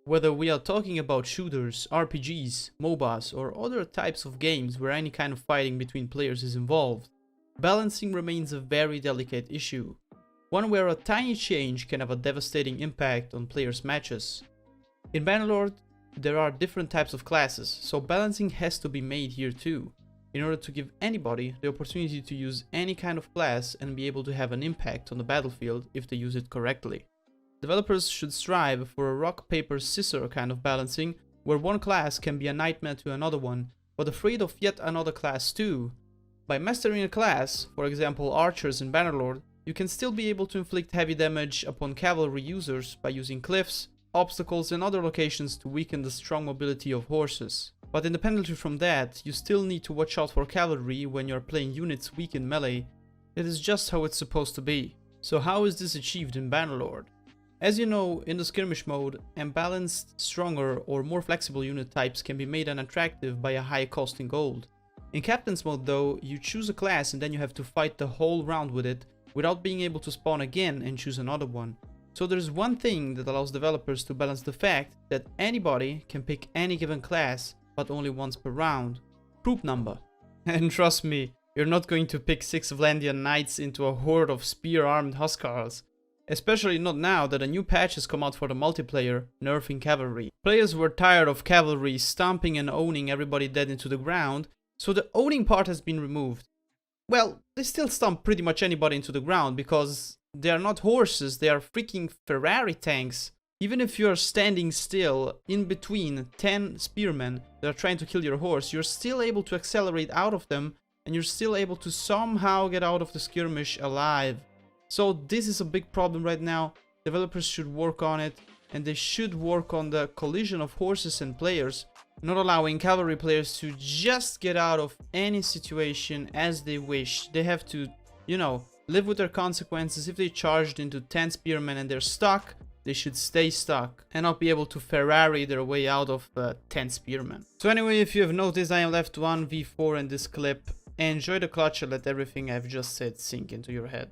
Whether we are talking about shooters, RPGs, MOBAs, or other types of games where any kind of fighting between players is involved, balancing remains a very delicate issue, one where a tiny change can have a devastating impact on players' matches. In Bannerlord, there are different types of classes, so balancing has to be made here too, in order to give anybody the opportunity to use any kind of class and be able to have an impact on the battlefield if they use it correctly. Developers should strive for a rock, paper, scissors kind of balancing, where one class can be a nightmare to another one, but afraid of yet another class too. By mastering a class, for example archers in Bannerlord, you can still be able to inflict heavy damage upon cavalry users by using cliffs, obstacles and other locations to weaken the strong mobility of horses. But independently from that, you still need to watch out for cavalry when you're playing units weak in melee. It is just how it's supposed to be. So how is this achieved in Bannerlord? As you know, in the skirmish mode, unbalanced, stronger or more flexible unit types can be made unattractive by a high cost in gold. In Captain's mode though, you choose a class and then you have to fight the whole round with it without being able to spawn again and choose another one. So there's one thing that allows developers to balance the fact that anybody can pick any given class, but only once per round. Troop number. And trust me, you're not going to pick 6 Vlandian knights into a horde of spear-armed Huskars. Especially not now that a new patch has come out for the multiplayer, nerfing cavalry. Players were tired of cavalry stomping and owning everybody dead into the ground, so the owning part has been removed. Well, they still stomp pretty much anybody into the ground because they are not horses, they are freaking Ferrari tanks. Even if you are standing still in between 10 spearmen that are trying to kill your horse, you're still able to accelerate out of them and you're still able to somehow get out of the skirmish alive. So this is a big problem right now. Developers should work on it, and they should work on the collision of horses and players, not allowing cavalry players to just get out of any situation as they wish. They have to, you know, live with their consequences. If they charged into 10 spearmen and they're stuck, they should stay stuck and not be able to Ferrari their way out of 10 spearmen. So anyway, if you have noticed, I am left 1v4 in this clip. Enjoy the clutch and let everything I've just said sink into your head.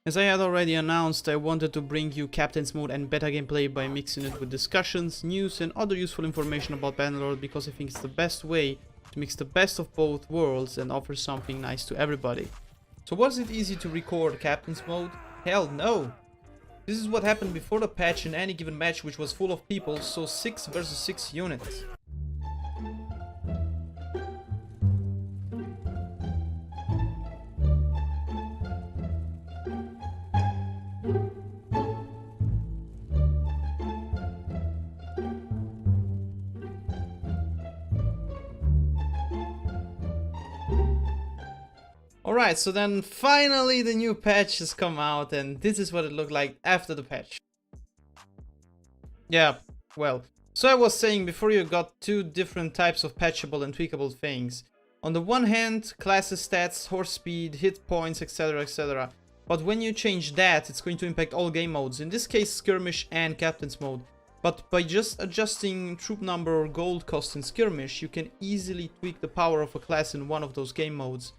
As I had already announced, I wanted to bring you Captain's Mode and beta gameplay by mixing it with discussions, news and other useful information about Bannerlord, because I think it's the best way to mix the best of both worlds and offer something nice to everybody. So was it easy to record Captain's Mode? Hell no! This is what happened before the patch in any given match which was full of people, so 6 versus 6 units. Alright, so then finally the new patch has come out and this is what it looked like after the patch. Yeah, well, so I was saying before, you got 2 different types of patchable and tweakable things. On the one hand, classes stats, horse speed, hit points, etc, etc. But when you change that, it's going to impact all game modes, in this case skirmish and captain's mode. But by just adjusting troop number or gold cost in skirmish, you can easily tweak the power of a class in one of those game modes.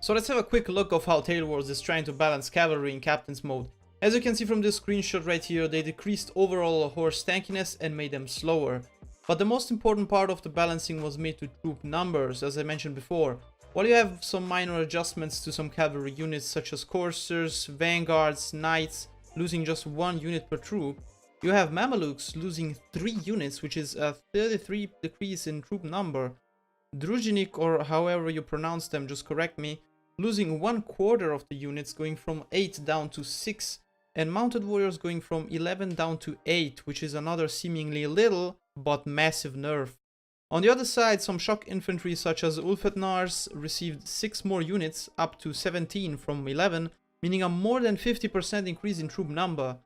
So let's have a quick look of how Tailwars is trying to balance cavalry in captain's mode. As you can see from this screenshot right here, they decreased overall horse tankiness and made them slower. But the most important part of the balancing was made to troop numbers, as I mentioned before. While you have some minor adjustments to some cavalry units such as coursers, vanguards, knights, losing just 1 unit per troop, you have Mamelukes losing 3 units, which is a 33 decrease in troop number. Drujinik, or however you pronounce them, just correct me, losing 1/4 of the units, going from 8 down to 6, and mounted warriors going from 11 down to 8, which is another seemingly little but massive nerf. On the other side, some shock infantry such as Ulfetnars received 6 more units, up to 17 from 11, meaning a more than 50% increase in troop number.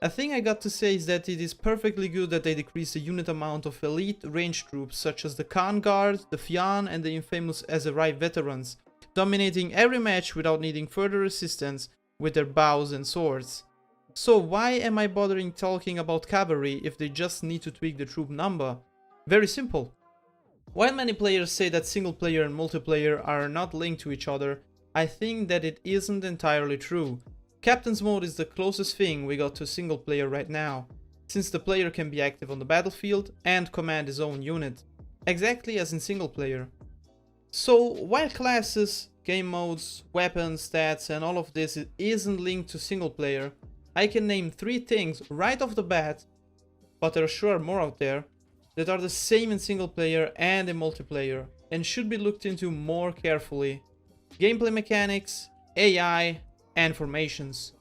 A thing I got to say is that it is perfectly good that they decreased the unit amount of elite range troops such as the Khan Guard, the Fian and the infamous Azerai veterans, dominating every match without needing further assistance with their bows and swords. So why am I bothering talking about cavalry if they just need to tweak the troop number? Very simple. While many players say that single player and multiplayer are not linked to each other, I think that it isn't entirely true. Captain's mode is the closest thing we got to single player right now, since the player can be active on the battlefield and command his own unit, exactly as in single player. So while classes, game modes, weapons, stats and all of this isn't linked to single player, I can name 3 things right off the bat, but there are sure more out there, that are the same in single player and in multiplayer and should be looked into more carefully. Gameplay mechanics, AI, and formations.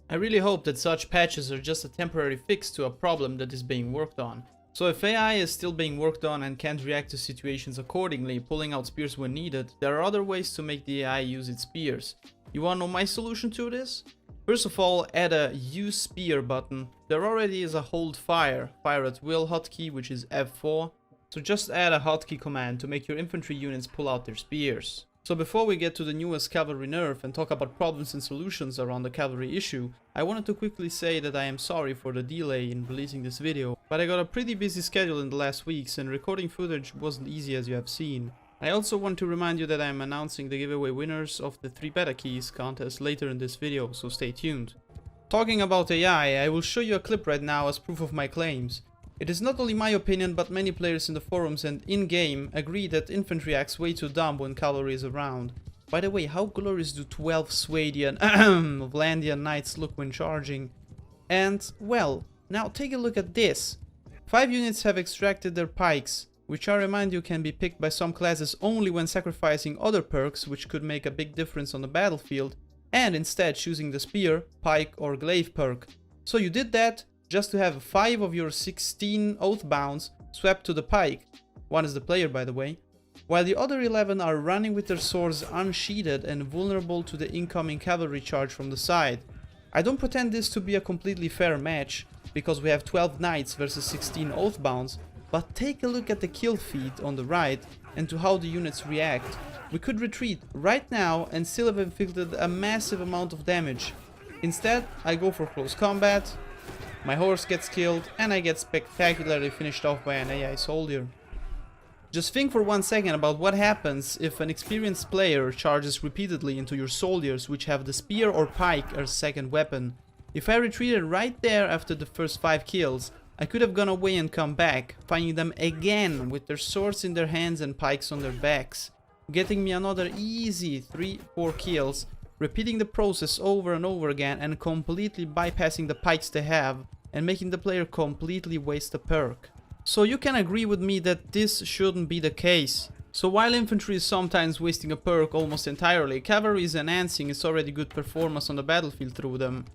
I really hope that such patches are just a temporary fix to a problem that is being worked on. So if AI is still being worked on and can't react to situations accordingly, pulling out spears when needed, there are other ways to make the AI use its spears. You wanna know my solution to this? First of all, add a use spear button. There already is a hold fire at will hotkey, which is F4. So just add a hotkey command to make your infantry units pull out their spears. So before we get to the newest cavalry nerf and talk about problems and solutions around the cavalry issue, I wanted to quickly say that I am sorry for the delay in releasing this video, but I got a pretty busy schedule in the last weeks and recording footage wasn't easy as you have seen. I also want to remind you that I am announcing the giveaway winners of the 3 beta keys contest later in this video, so stay tuned. Talking about AI, I will show you a clip right now as proof of my claims. It is not only my opinion, but many players in the forums and in-game agree that infantry acts way too dumb when cavalry is around. By the way, how glorious do 12 Swadian Vlandian knights look when charging? And, well, now take a look at this. 5 units have extracted their pikes, which I remind you can be picked by some classes only when sacrificing other perks which could make a big difference on the battlefield, and instead choosing the spear, pike or glaive perk. So you did that just to have 5 of your 16 oathbounds swept to the pike, 1 is the player by the way, while the other 11 are running with their swords unsheathed and vulnerable to the incoming cavalry charge from the side. I don't pretend this to be a completely fair match, because we have 12 knights versus 16 oathbounds, but take a look at the kill feed on the right and to how the units react. We could retreat right now and still have inflicted a massive amount of damage. Instead, I go for close combat, my horse gets killed, and I get spectacularly finished off by an AI soldier. Just think for 1 second about what happens if an experienced player charges repeatedly into your soldiers which have the spear or pike as second weapon. If I retreated right there after the first 5 kills, I could have gone away and come back, finding them again with their swords in their hands and pikes on their backs, getting me another easy 3-4 kills, repeating the process over and over again and completely bypassing the pikes they have and making the player completely waste a perk. So you can agree with me that this shouldn't be the case. So while infantry is sometimes wasting a perk almost entirely, cavalry is enhancing its already good performance on the battlefield through them.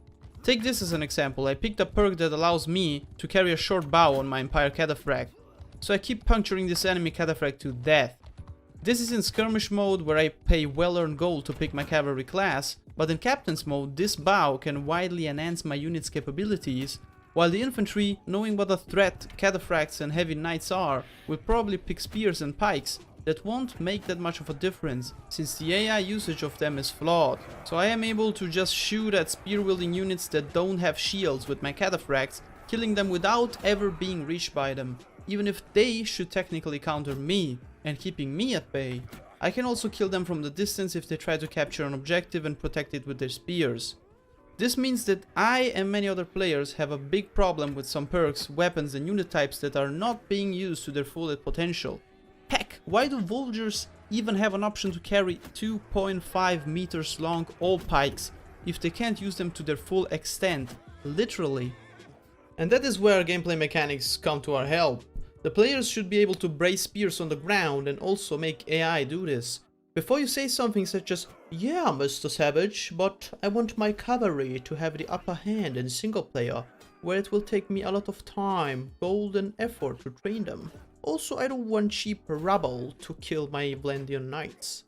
Take this as an example. I picked a perk that allows me to carry a short bow on my Empire Cataphract, so I keep puncturing this enemy Cataphract to death. This is in skirmish mode where I pay well-earned gold to pick my cavalry class, but in captain's mode this bow can widely enhance my unit's capabilities, while the infantry, knowing what a threat cataphracts and heavy knights are, will probably pick spears and pikes that won't make that much of a difference, since the AI usage of them is flawed. So I am able to just shoot at spear-wielding units that don't have shields with my cataphracts, killing them without ever being reached by them, even if they should technically counter me and keeping me at bay. I can also kill them from the distance if they try to capture an objective and protect it with their spears. This means that I and many other players have a big problem with some perks, weapons and unit types that are not being used to their full potential. Heck, why do Vultures even have an option to carry 2.5 meters long all pikes if they can't use them to their full extent, literally? And that is where gameplay mechanics come to our help. The players should be able to brace spears on the ground and also make AI do this. Before you say something such as, "Yeah, Mr. Savage, but I want my cavalry to have the upper hand in single player, where it will take me a lot of time, gold and effort to train them. Also, I don't want cheap rubble to kill my Vlandian knights."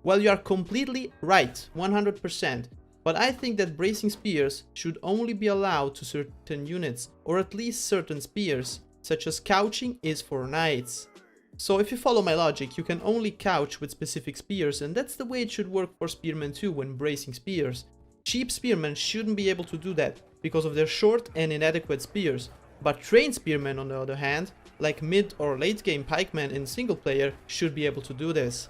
Well, you are completely right, 100%. But I think that bracing spears should only be allowed to certain units, or at least certain spears, such as couching is for knights. So if you follow my logic, you can only couch with specific spears, and that's the way it should work for spearmen too when bracing spears. Cheap spearmen shouldn't be able to do that because of their short and inadequate spears, but trained spearmen on the other hand, like mid or late game pikemen in single player, should be able to do this.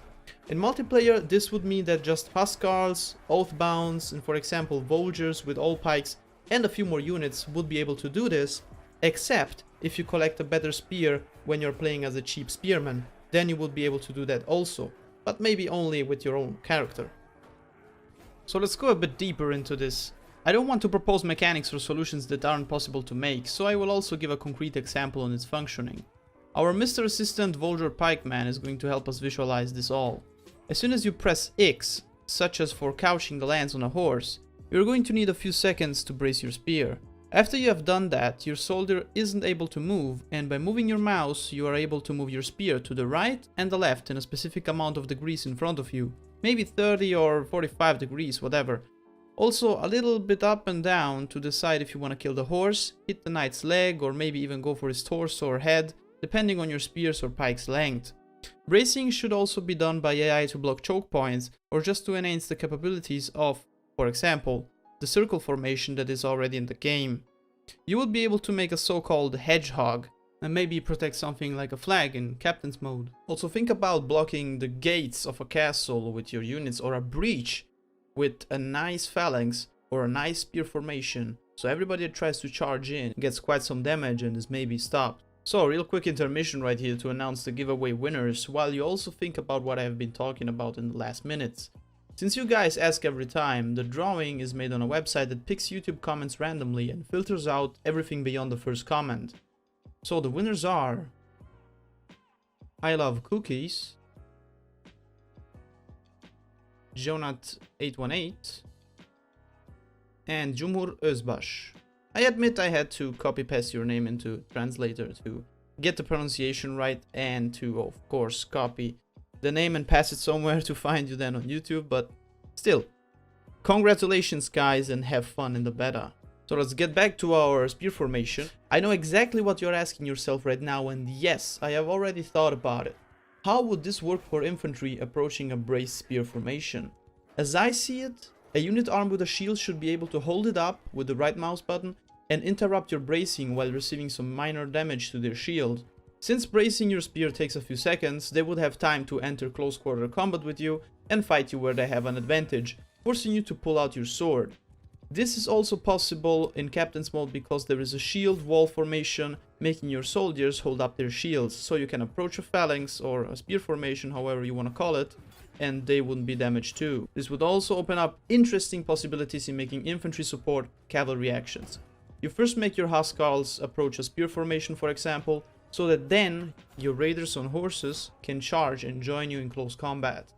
In multiplayer, this would mean that just Huskarls, Oathbounds, and for example Vultures with all pikes and a few more units would be able to do this, except if you collect a better spear when you're playing as a cheap spearman, then you would be able to do that also, but maybe only with your own character. So let's go a bit deeper into this. I don't want to propose mechanics or solutions that aren't possible to make, so I will also give a concrete example on its functioning. Our Mr. Assistant Vulture Pikeman is going to help us visualize this all. As soon as you press X, such as for couching the lance on a horse, you're going to need a few seconds to brace your spear. After you have done that, your soldier isn't able to move, and by moving your mouse, you are able to move your spear to the right and the left in a specific amount of degrees in front of you. Maybe 30 or 45 degrees, whatever. Also a little bit up and down to decide if you want to kill the horse, hit the knight's leg, or maybe even go for his torso or head, depending on your spear's or pike's length. Bracing should also be done by AI to block choke points, or just to enhance the capabilities of, for example, the circle formation that is already in the game. You would be able to make a so-called hedgehog, and maybe protect something like a flag in captain's mode. Also think about blocking the gates of a castle with your units, or a breach with a nice phalanx or a nice spear formation, so everybody that tries to charge in gets quite some damage and is maybe stopped. So real quick intermission right here to announce the giveaway winners, while you also think about what I have been talking about in the last minutes. Since you guys ask every time, the drawing is made on a website that picks YouTube comments randomly and filters out everything beyond the first comment. So the winners are I Love Cookies, Jonat818, and Jumhur Özbaş. I admit I had to copy paste your name into translator to get the pronunciation right and to, of course, copy the name and pass it somewhere to find you then on YouTube, but still, congratulations guys and have fun in the beta. So let's get back to our spear formation. I know exactly what you're asking yourself right now, and yes, I have already thought about it. How would this work for infantry approaching a braced spear formation? As I see it, a unit armed with a shield should be able to hold it up with the right mouse button and interrupt your bracing while receiving some minor damage to their shield. Since bracing your spear takes a few seconds, they would have time to enter close quarter combat with you and fight you where they have an advantage, forcing you to pull out your sword. This is also possible in captain's mode because there is a shield wall formation, making your soldiers hold up their shields, so you can approach a phalanx or a spear formation, however you want to call it, and they wouldn't be damaged too. This would also open up interesting possibilities in making infantry support cavalry actions. You first make your Huskarls approach a spear formation, for example, so that then your raiders on horses can charge and join you in close combat.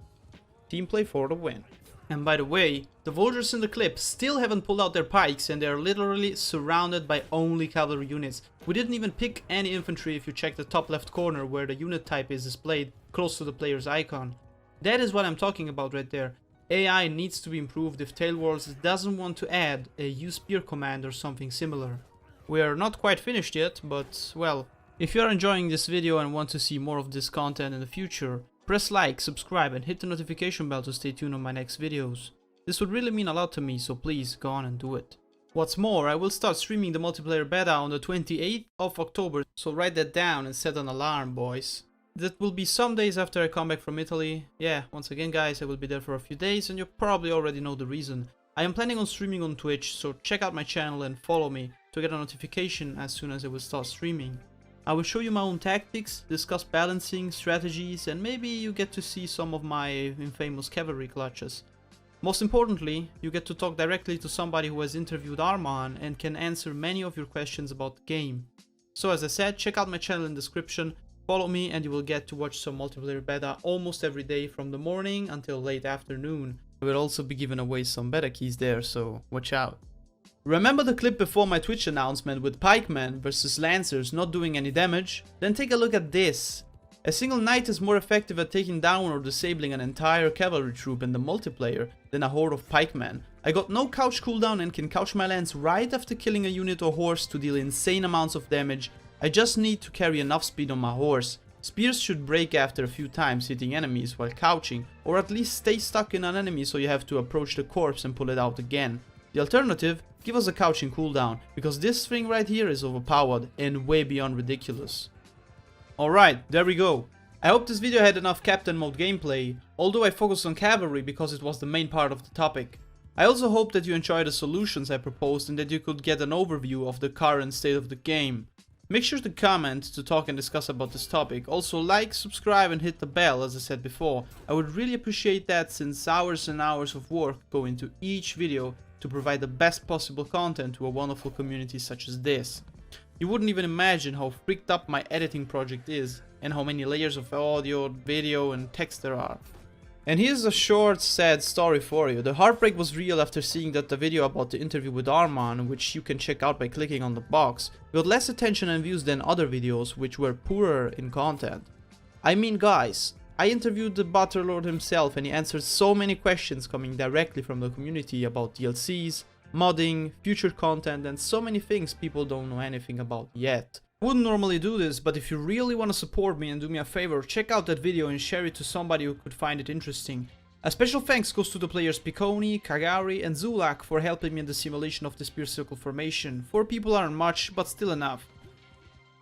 Team play for the win. And by the way, the vultures in the clip still haven't pulled out their pikes and they are literally surrounded by only cavalry units. We didn't even pick any infantry if you check the top left corner where the unit type is displayed close to the player's icon. That is what I'm talking about right there. AI needs to be improved if Tail Wars doesn't want to add a use spear command or something similar. We are not quite finished yet, but well, if you are enjoying this video and want to see more of this content in the future, press like, subscribe and hit the notification bell to stay tuned on my next videos. This would really mean a lot to me, so please go on and do it. What's more, I will start streaming the multiplayer beta on the 28th of October, so write that down and set an alarm, boys. That will be some days after I come back from Italy. Yeah, once again guys, I will be there for a few days and you probably already know the reason. I am planning on streaming on Twitch, so check out my channel and follow me to get a notification as soon as I will start streaming. I will show you my own tactics, discuss balancing, strategies, and maybe you get to see some of my infamous cavalry clutches. Most importantly, you get to talk directly to somebody who has interviewed Arman and can answer many of your questions about the game. So as I said, check out my channel in the description, follow me and you will get to watch some multiplayer beta almost every day from the morning until late afternoon. I will also be giving away some beta keys there, so watch out. Remember the clip before my Twitch announcement with pikemen versus lancers not doing any damage? Then take a look at this. A single knight is more effective at taking down or disabling an entire cavalry troop in the multiplayer than a horde of pikemen. I got no couch cooldown and can couch my lance right after killing a unit or horse to deal insane amounts of damage. I just need to carry enough speed on my horse. Spears should break after a few times hitting enemies while couching, or at least stay stuck in an enemy so you have to approach the corpse and pull it out again. The alternative, give us a couching cooldown, because this thing right here is overpowered and way beyond ridiculous. Alright, there we go. I hope this video had enough Captain Mode gameplay, although I focused on Cavalry because it was the main part of the topic. I also hope that you enjoyed the solutions I proposed and that you could get an overview of the current state of the game. Make sure to comment to talk and discuss about this topic. Also like, subscribe and hit the bell as I said before. I would really appreciate that since hours and hours of work go into each video to provide the best possible content to a wonderful community such as this. You wouldn't even imagine how freaked up my editing project is and how many layers of audio, video and text there are. And here's a short, sad story for you. The heartbreak was real after seeing that the video about the interview with Arman, which you can check out by clicking on the box, got less attention and views than other videos which were poorer in content. I mean guys, I interviewed the Bannerlord himself and he answered so many questions coming directly from the community about DLCs, modding, future content and so many things people don't know anything about yet. I wouldn't normally do this, but if you really want to support me and do me a favor, check out that video and share it to somebody who could find it interesting. A special thanks goes to the players Picconi, Cavalry and Zulak for helping me in the simulation of the spear circle formation. 4 people aren't much, but still enough.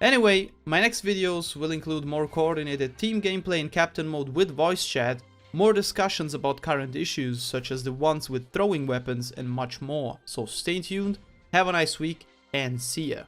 Anyway, my next videos will include more coordinated team gameplay in Captain Mode with voice chat, more discussions about current issues such as the ones with throwing weapons and much more. So stay tuned, have a nice week and see ya.